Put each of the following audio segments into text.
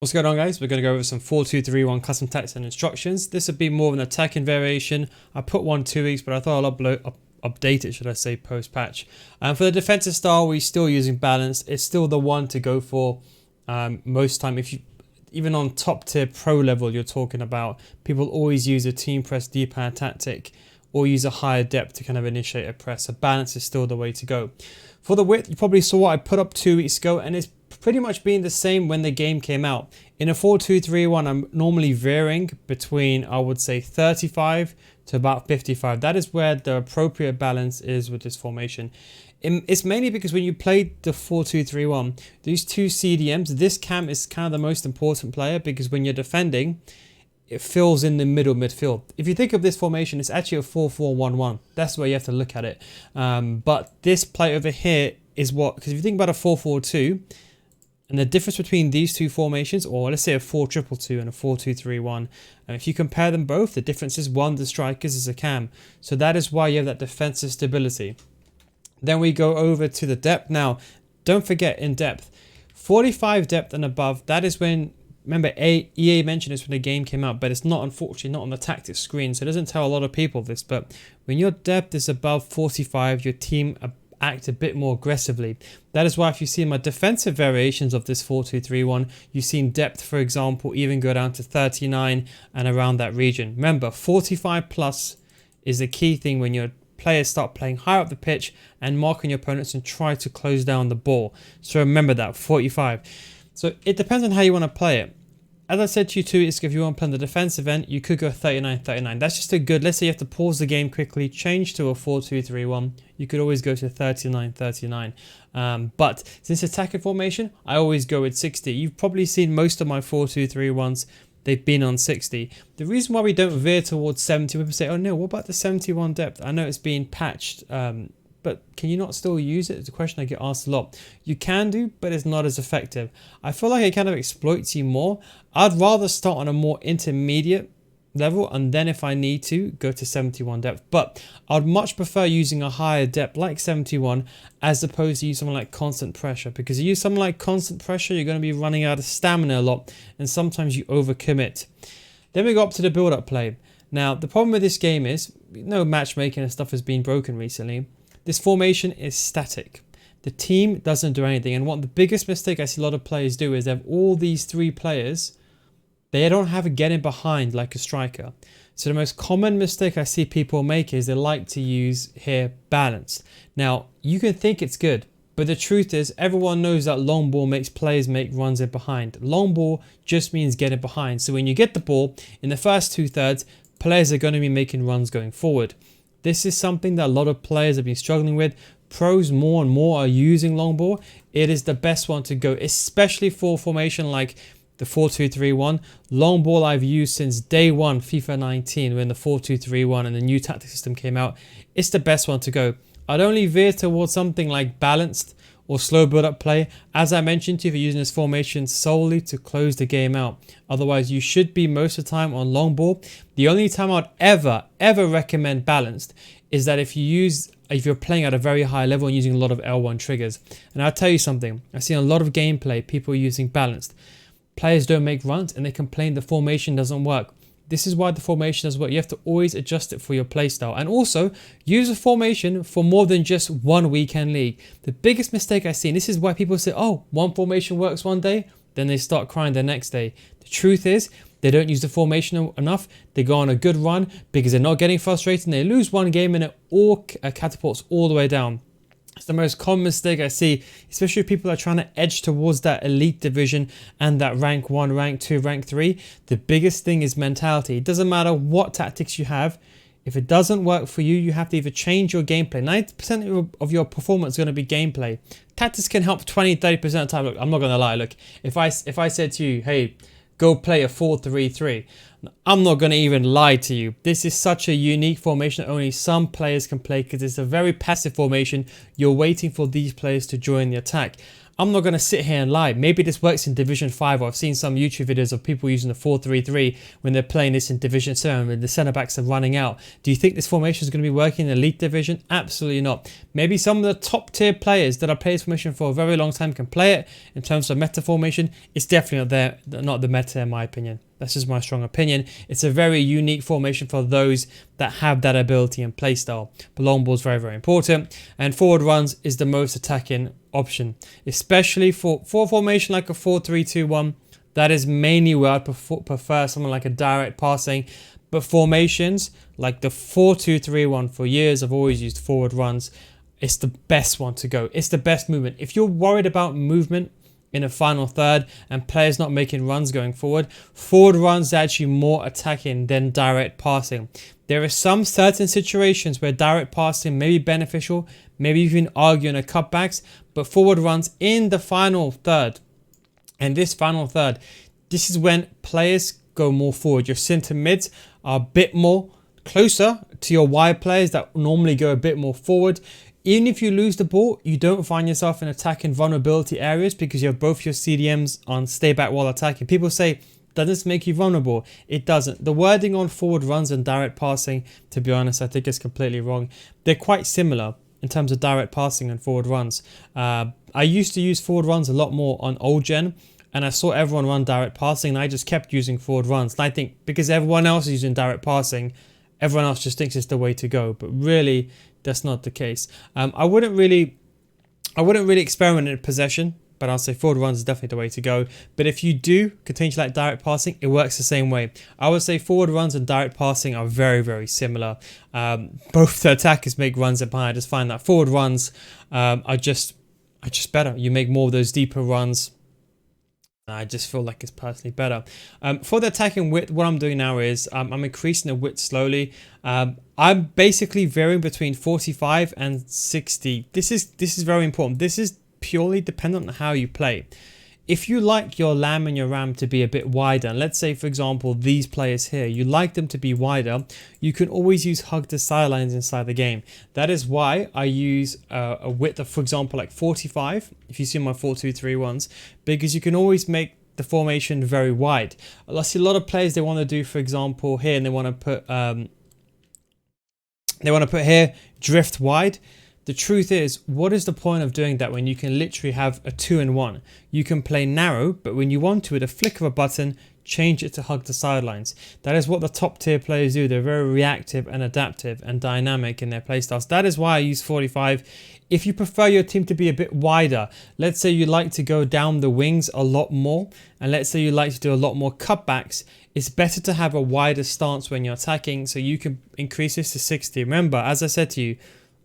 What's going on, guys? We're going to go over some 4-2-3-1 custom tactics and instructions. This would be more of an attacking variation. I put 2 weeks, but I thought I'll update it, should I say, post-patch. For the defensive style, we're still using balanced. It's still the one to go for most time. If you, even on top tier pro level, you're talking about, people always use a team press D-pad tactic or use a higher depth to kind of initiate a press. So balance is still the way to go. For the width, you probably saw what I put up 2 weeks ago, and it's pretty much been the same when the game came out. In a 4-2-3-1, I'm normally varying between, I would say, 35 to about 55. That is where the appropriate balance is with this formation. It's mainly because when you play the 4-2-3-1, these two CDMs, this cam is kind of the most important player, because when you're defending, it fills in the middle midfield. If you think of this formation, it's actually a 4-4-1-1. That's where you have to look at it. But this play over here is what, because if you think about a 4-4-2, and the difference between these two formations, or let's say a 4-2-2 and a 4-2-3-1, and if you compare them both, the difference is one, the strikers is a cam. So that is why you have that defensive stability. Then we go over to the depth. Now, don't forget, in depth, 45 depth and above, that is when, remember, EA mentioned this when the game came out, but it's not, unfortunately, not on the tactics screen, so it doesn't tell a lot of people this, but when your depth is above 45, your team act a bit more aggressively. That is why if you see my defensive variations of this 4-2-3-1, you've seen depth, for example, even go down to 39 and around that region. Remember, 45 plus is the key thing when your players start playing higher up the pitch and marking your opponents and try to close down the ball. So remember that, 45. So it depends on how you want to play it. As I said to you too, if you want to play on the defensive end, you could go 39-39. That's just a good, let's say you have to pause the game quickly, change to a 4-2-3-1. You could always go to 39-39. But since attacking formation, I always go with 60. You've probably seen most of my 4-2-3-1s, they've been on 60. The reason why we don't veer towards 70, people say, oh no, what about the 71 depth? I know it's being patched, but can you not still use it? It's a question I get asked a lot. You can do, but it's not as effective. I feel like it kind of exploits you more. I'd rather start on a more intermediate level, and then if I need to, go to 71 depth. But I'd much prefer using a higher depth like 71 as opposed to use something like constant pressure, because you use something like constant pressure, you're going to be running out of stamina a lot, and sometimes you overcommit. Then we go up to the build-up play. Now, the problem with this game is, no matchmaking and stuff has been broken recently. This formation is static. The team doesn't do anything. And what the biggest mistake I see a lot of players do is they have all these three players. They don't have a getting behind like a striker. So the most common mistake I see people make is they like to use here balanced. Now, you can think it's good, but the truth is everyone knows that long ball makes players make runs in behind. Long ball just means getting behind. So when you get the ball in the first 2/3, players are going to be making runs going forward. This is something that a lot of players have been struggling with. Pros more and more are using long ball. It is the best one to go, especially for formation like the 4-2-3-1. Long ball I've used since day one, FIFA 19, when the 4-2-3-1 and the new tactic system came out. It's the best one to go. I'd only veer towards something like balanced or slow build-up play. As I mentioned to you, if you're using this formation solely to close the game out. Otherwise, you should be most of the time on long ball. The only time I'd ever recommend balanced is that if you're playing at a very high level and using a lot of L1 triggers. And I'll tell you something, I've seen a lot of gameplay, people using balanced. Players don't make runs and they complain the formation doesn't work. This is why the formation does work. You have to always adjust it for your playstyle. And also, use a formation for more than just one weekend league. The biggest mistake I see, and this is why people say, oh, one formation works one day, then they start crying the next day. The truth is, they don't use the formation enough. They go on a good run because they're not getting frustrated. And they lose one game and it all catapults all the way down. It's the most common mistake I see, especially if people are trying to edge towards that elite division and that rank 1, rank 2, rank 3. The biggest thing is mentality. It doesn't matter what tactics you have. If it doesn't work for you, you have to either change your gameplay. 90% of your performance is going to be gameplay. Tactics can help 20-30% of the time. Look, I'm not going to lie. Look, if I said to you, hey, go play a 4-3-3. I'm not going to even lie to you. This is such a unique formation that only some players can play because it's a very passive formation. You're waiting for these players to join the attack. I'm not going to sit here and lie. Maybe this works in Division 5, or I've seen some YouTube videos of people using the 4-3-3 when they're playing this in Division 7 when the centre-backs are running out. Do you think this formation is going to be working in Elite Division? Absolutely not. Maybe some of the top-tier players that have played this formation for a very long time can play it. In terms of meta formation, it's definitely not the meta in my opinion. That's just my strong opinion. It's a very unique formation for those that have that ability and playstyle. But long ball is very, very important. And forward runs is the most attacking option, especially for formation like a 4-3-2-1. That is mainly where I'd prefer something like a direct passing. But formations like the 4-2-3-1, for years I've always used forward runs. It's the best one to go. It's the best movement. If you're worried about movement in a final third and players not making runs going forward, forward runs are actually more attacking than direct passing. There are some certain situations where direct passing may be beneficial, maybe even arguing a cutbacks, but forward runs in the final third. And this final third, this is when players go more forward. Your centre mids are a bit more closer to your wide players that normally go a bit more forward. Even if you lose the ball, you don't find yourself in attacking vulnerability areas because you have both your CDMs on stay back while attacking. People say, does this make you vulnerable? It doesn't. The wording on forward runs and direct passing, to be honest, I think is completely wrong. They're quite similar in terms of direct passing and forward runs. I used to use forward runs a lot more on old gen, and I saw everyone run direct passing, and I just kept using forward runs. And I think because everyone else is using direct passing, everyone else just thinks it's the way to go. But really, that's not the case. I wouldn't really experiment in possession, but I'll say forward runs is definitely the way to go. But if you do continue to like direct passing, it works the same way. I would say forward runs and direct passing are very, very similar. Both the attackers make runs at I just find that forward runs are just better. You make more of those deeper runs. I just feel like it's personally better. For the attacking width, what I'm doing now is I'm increasing the width slowly. I'm basically varying between 45 and 60. This is very important. This is purely dependent on how you play. If you like your lamb and your ram to be a bit wider, and let's say for example these players here, you like them to be wider, you can always use hug the sidelines inside the game. That is why I use a width of, for example, like 45, if you see my 4-2-3 ones, because you can always make the formation very wide. I see a lot of players, they want to do, for example, here, and they want to put here drift wide. The truth is, what is the point of doing that when you can literally have a 2-in-1? You can play narrow, but when you want to, with a flick of a button, change it to hug the sidelines. That is what the top tier players do. They're very reactive and adaptive and dynamic in their playstyles. That is why I use 45. If you prefer your team to be a bit wider, let's say you like to go down the wings a lot more, and let's say you like to do a lot more cutbacks, it's better to have a wider stance when you're attacking, so you can increase this to 60. Remember, as I said to you,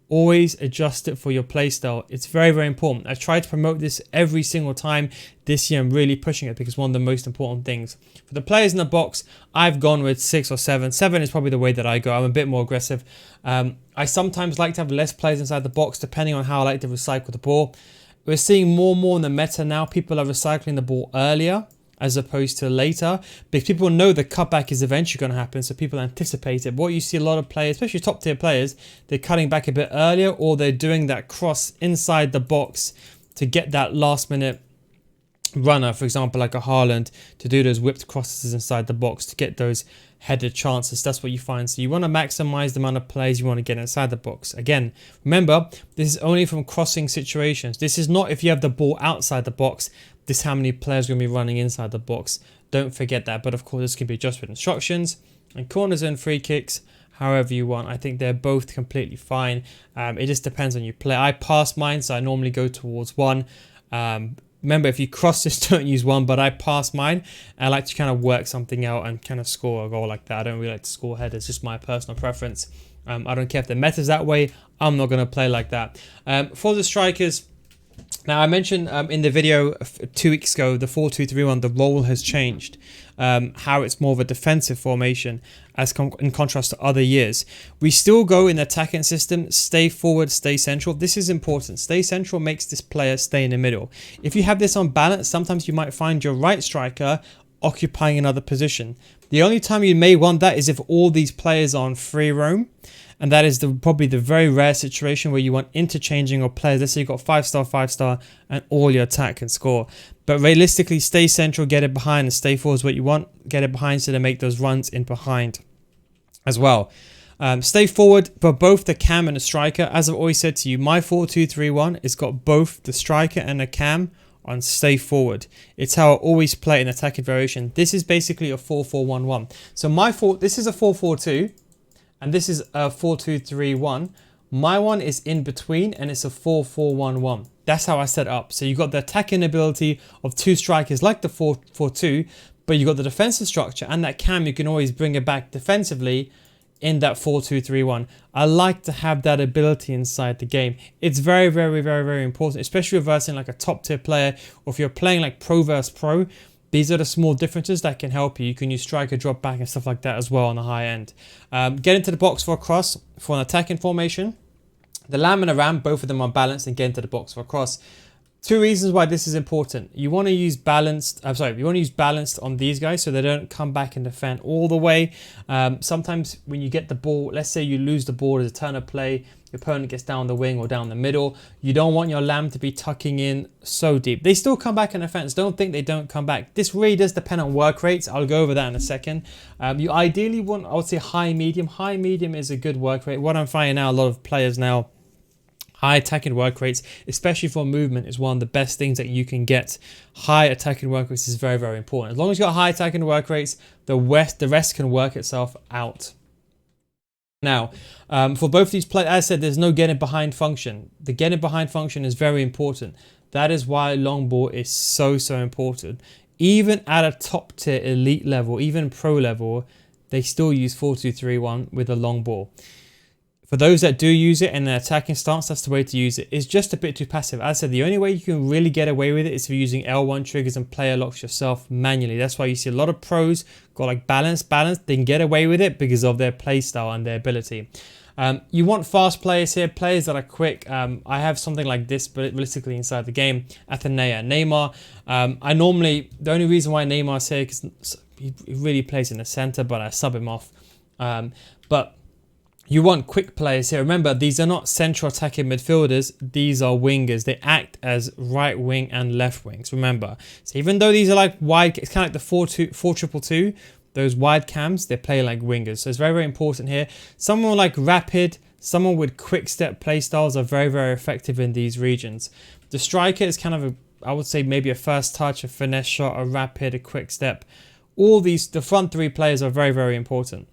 always adjust it for your playstyle. It's very, very important. I try to promote this every single time. This year I'm really pushing it because it's one of the most important things. For the players in the box, I've gone with 6 or 7. 7 is probably the way that I go. I'm a bit more aggressive. I sometimes like to have less players inside the box depending on how I like to recycle the ball. We're seeing more and more in the meta now. People are recycling the ball earlier as opposed to later, because people know the cutback is eventually going to happen, so people anticipate it. But what you see a lot of players, especially top tier players, they're cutting back a bit earlier, or they're doing that cross inside the box to get that last minute runner, for example like a Haaland, to do those whipped crosses inside the box to get those headed chances. That's what you find. So you want to maximize the amount of plays you want to get inside the box. Again, remember, this is only from crossing situations. This is not if you have the ball outside the box. This is how many players are going to be running inside the box. Don't forget that. But of course, this can be adjusted with instructions. And corners and free kicks, however you want. I think they're both completely fine. It just depends on your play. I pass mine, so I normally go towards 1. Remember, if you cross this, don't use 1, but I pass mine. I like to kind of work something out and kind of score a goal like that. I don't really like to score headers, just my personal preference. I don't care if the meta's that way. I'm not going to play like that. For the strikers, now I mentioned in the video 2 weeks ago, the 4-2-3-1, the role has changed. How it's more of a defensive formation as in contrast to other years. We still go in the attacking system, stay forward, stay central. This is important. Stay central makes this player stay in the middle. If you have this on balance, sometimes you might find your right striker occupying another position. The only time you may want that is if all these players are on free roam, and that is probably the very rare situation where you want interchanging of players. Let's say you've got 5-star, 5-star, and all your attack can score. But realistically, stay central, get it behind, and stay forward is what you want. Get it behind so to make those runs in behind as well. Stay forward for both the cam and the striker. As I've always said to you, my 4-2-3-1 has got both the striker and the cam on stay forward. It's how I always play in attacking variation. This is basically a 4-4-1-1. So this is a 4-4-2. And this is a 4-2-3-1. My one is in between and it's a 4-4-1-1. That's how I set it up. So you've got the attacking ability of two strikers like the 4-4-2, but you've got the defensive structure and that cam, you can always bring it back defensively in that 4-2-3-1. I like to have that ability inside the game. It's very, very, very, very important, especially versing like a top tier player, or if you're playing like pro versus pro. These are the small differences that can help you. You can use striker, drop back and stuff like that as well on the high end. Get into the box for a cross for an attacking formation. The lamb and the ram, both of them are balanced, and get into the box for a cross. Two reasons why this is important. You want to use balanced, you want to use balanced on these guys so they don't come back and defend all the way. Sometimes when you get the ball, let's say you lose the ball as a turn of play, your opponent gets down the wing or down the middle. You don't want your lamb to be tucking in so deep. They still come back in offense. Don't think they don't come back. This really does depend on work rates. I'll go over that in a second. You ideally want, I would say, high medium. High medium is a good work rate. What I'm finding now, a lot of players now, high attacking work rates, especially for movement, is one of the best things that you can get. High attacking work rates is very, very important. As long as you've got high attacking work rates, the rest can work itself out. Now, for both these players, as I said, there's no getting behind function. The getting behind function is very important. That is why long ball is so important. Even at a top tier elite level, even pro level, they still use 4-2-3-1 with a long ball. For those that do use it in an attacking stance, that's the way to use it. It's just a bit too passive. As I said, the only way you can really get away with it is if you're using L1 triggers and player locks yourself manually. That's why you see a lot of pros got like balance. They can get away with it because of their play style and their ability. You want fast players here, players that are quick. I have something like this, but realistically inside the game. Athena, Neymar. The only reason why Neymar is here is because he really plays in the center, but I sub him off. But you want quick players here. Remember, these are not central attacking midfielders. These are wingers. They act as right wing and left wings. Remember. So even though these are like wide, it's kind of like the 4-2-2. Those wide cams, they play like wingers. So it's very, very important here. Someone like rapid, someone with quick step play styles are very, very effective in these regions. The striker is kind of I would say maybe a first touch, a finesse shot, a rapid, a quick step. All these, the front three players are very, very important.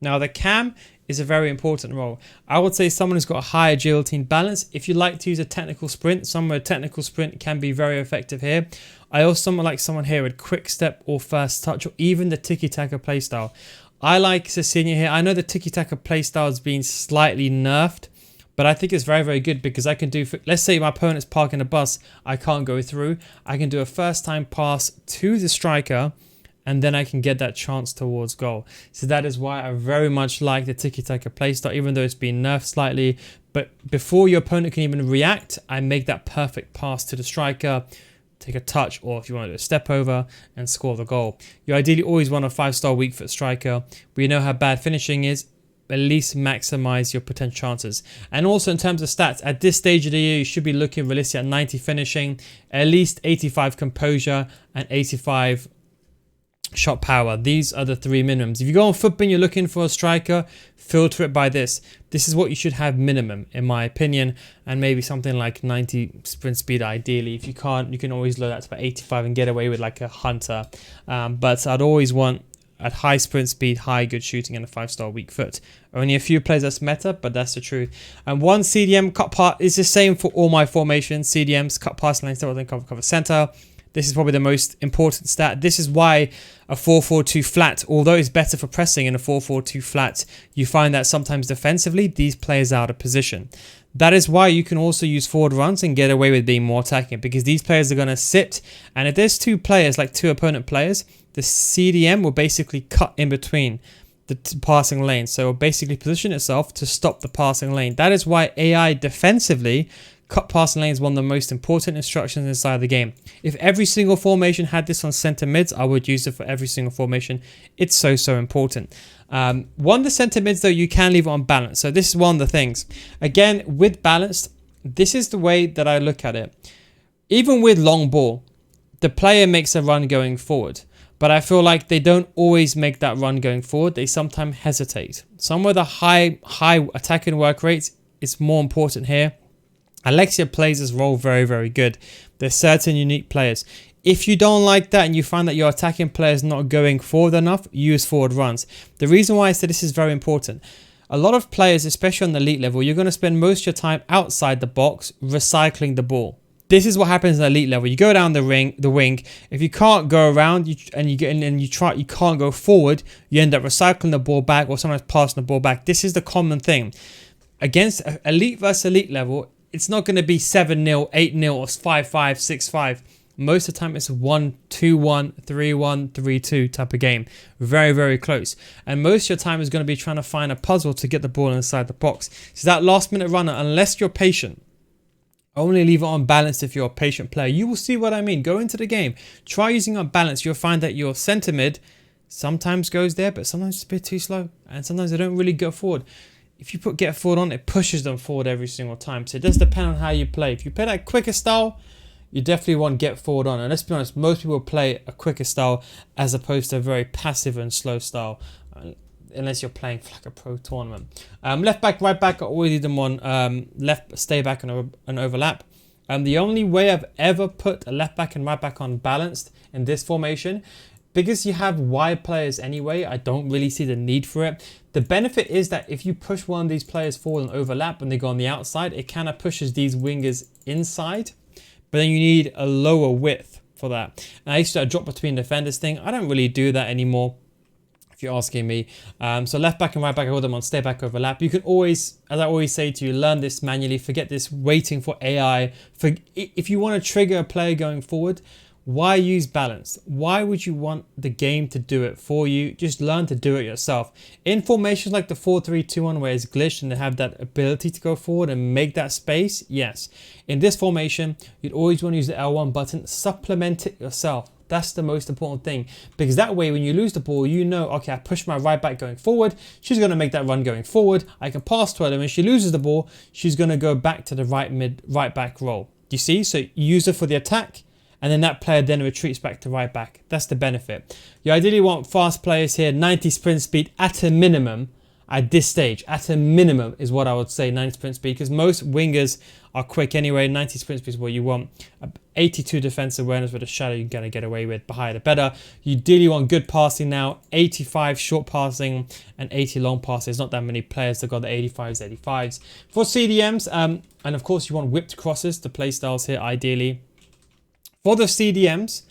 Now the cam is a very important role. I would say someone who's got a high agility and balance. If you like to use a technical sprint, someone with a technical sprint can be very effective here. I also like someone here with quick step or first touch, or even the tiki-taka playstyle. I like Cecilia here. I know the tiki-taka playstyle has been slightly nerfed, but I think it's very, very good because I can do, let's say my opponent's parking a bus, I can't go through. I can do a first time pass to the striker, and then I can get that chance towards goal. So that is why I very much like the tiki-taka playstyle, even though it's been nerfed slightly. But before your opponent can even react, I make that perfect pass to the striker, take a touch, or if you want to do a step over and score the goal. You ideally always want a 5-star weak foot striker. We know how bad finishing is. At least maximize your potential chances. And also in terms of stats, at this stage of the year, you should be looking realistic at 90 finishing, at least 85 composure, and 85 shot power. These are the three minimums. If you go on Footbin, you're looking for a striker, filter it by this. This is what you should have minimum, in my opinion, and maybe something like 90 sprint speed ideally. If you can't, you can always lower that to about 85 and get away with like a hunter. But I'd always want at high sprint speed, high good shooting, and a 5-star weak foot. Only a few players that's meta, but that's the truth. And one CDM cut part is the same for all my formations. CDMs, cut pass lane, then cover center. This is probably the most important stat. This is why a 4-4-2 flat, although it's better for pressing in a 4-4-2 flat, you find that sometimes defensively, these players are out of position. That is why you can also use forward runs and get away with being more attacking, because these players are going to sit. And if there's two players, like two opponent players, the CDM will basically cut in between the passing lane. So it will basically position itself to stop the passing lane. That is why AI defensively Cut passing lane is one of the most important instructions inside the game. If every single formation had this on center mids, I would use it for every single formation. It's so important. One of the center mids though, you can leave it on balance. So this is one of the things. Again, with balanced, this is the way that I look at it. Even with long ball, the player makes a run going forward. But I feel like they don't always make that run going forward. They sometimes hesitate. Some of the high attacking work rates, it's more important here. Alexia plays this role very good. There's certain unique players. If you don't like that and you find that your attacking player is not going forward enough, use forward runs. The reason why I said this is very important. A lot of players, especially on the elite level, you're going to spend most of your time outside the box recycling the ball. This is what happens at elite level. You go down the wing. If you can't go around you can't go forward, you end up recycling the ball back or sometimes passing the ball back. This is the common thing. Against elite versus elite level, it's not going to be 7-0, 8-0 or 5-5, 6-5. Most of the time it's 1-2-1, 3-1, 3-2 type of game. Very close. And most of your time is going to be trying to find a puzzle to get the ball inside the box. So that last minute runner, unless you're patient, only leave it on balance if you're a patient player. You will see what I mean. Go into the game. Try using on balance. You'll find that your center mid sometimes goes there, but sometimes it's a bit too slow. And sometimes they don't really go forward. If you put get forward on, it pushes them forward every single time. So it does depend on how you play. If you play that quicker style, you definitely want get forward on. And let's be honest, most people play a quicker style as opposed to a very passive and slow style. Unless you're playing for like a pro tournament. Left back, right back, I always leave them on left, stay back and overlap. The only way I've ever put a left back and right back on balanced in this formation, because you have wide players anyway, I don't really see the need for it. The benefit is that if you push one of these players forward and overlap and they go on the outside, it kind of pushes these wingers inside, but then you need a lower width for that. And I used to drop between defenders thing. I don't really do that anymore, if you're asking me. So left back and right back, I hold them on stay back overlap. You can always, as I always say to you, learn this manually. Forget this waiting for AI. If you want to trigger a player going forward, why use balance? Why would you want the game to do it for you? Just learn to do it yourself. In formations like the 4-3-2-1 where it's glitched and they have that ability to go forward and make that space, yes. In this formation, you'd always want to use the L1 button. Supplement it yourself. That's the most important thing, because that way when you lose the ball, you know, okay, I pushed my right back going forward. She's going to make that run going forward. I can pass to her, and when she loses the ball, she's going to go back to the right back role. You see? So you use her for the attack, and then that player then retreats back to right back. That's the benefit. You ideally want fast players here, 90 sprint speed at a minimum. At this stage, at a minimum is what I would say, 90 sprint speed, because most wingers are quick anyway. 90 sprint speed is what you want. 82 defensive awareness with a shadow you're going to get away with. The higher the better. You ideally want good passing now. 85 short passing and 80 long passing. There's not that many players that got the 85s, 85s. For CDMs, and of course you want whipped crosses, the playstyles here ideally. For the CDMs,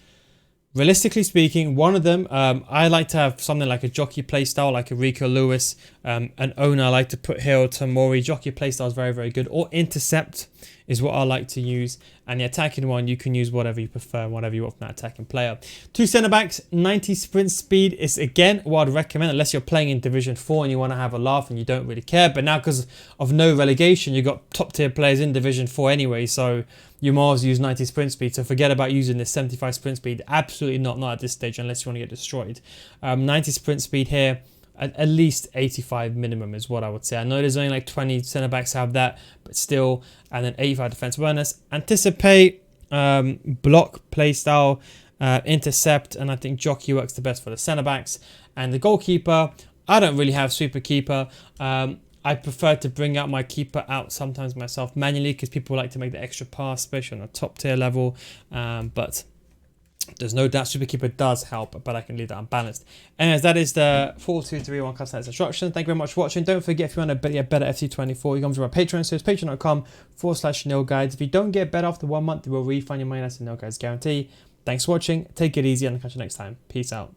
realistically speaking, one of them, I like to have something like a jockey playstyle, like a Rico Lewis, an owner I like to put here, or Tomori. Jockey playstyle is very good. Or intercept is what I like to use. And the attacking one, you can use whatever you prefer, whatever you want from that attacking player. Two centre backs, 90 sprint speed is again what I'd recommend, unless you're playing in Division 4 and you want to have a laugh and you don't really care. But now because of no relegation, you've got top tier players in Division 4 anyway, so you might as well use 90 sprint speed. So forget about using this 75 sprint speed. Absolutely not at this stage, unless you want to get destroyed. 90 sprint speed here. At least 85 minimum is what I would say. I know there's only like 20 centre backs have that, but still. And then 85 defense awareness. Anticipate, block, playstyle, intercept, and I think jockey works the best for the centre backs. And the goalkeeper, I don't really have super keeper. I prefer to bring out my keeper out sometimes myself manually, because people like to make the extra pass, especially on a top tier level. But there's no doubt Superkeeper does help, but I can leave that unbalanced. Anyways, that is the 4-2-3-1 customized instruction. Thank you very much for watching. Don't forget, if you want to get better FC24, you come to our Patreon. So it's patreon.com/nilguides. If you don't get better after 1 month, we'll refund your money. That's a Nil Guides guarantee. Thanks for watching. Take it easy, and I'll catch you next time. Peace out.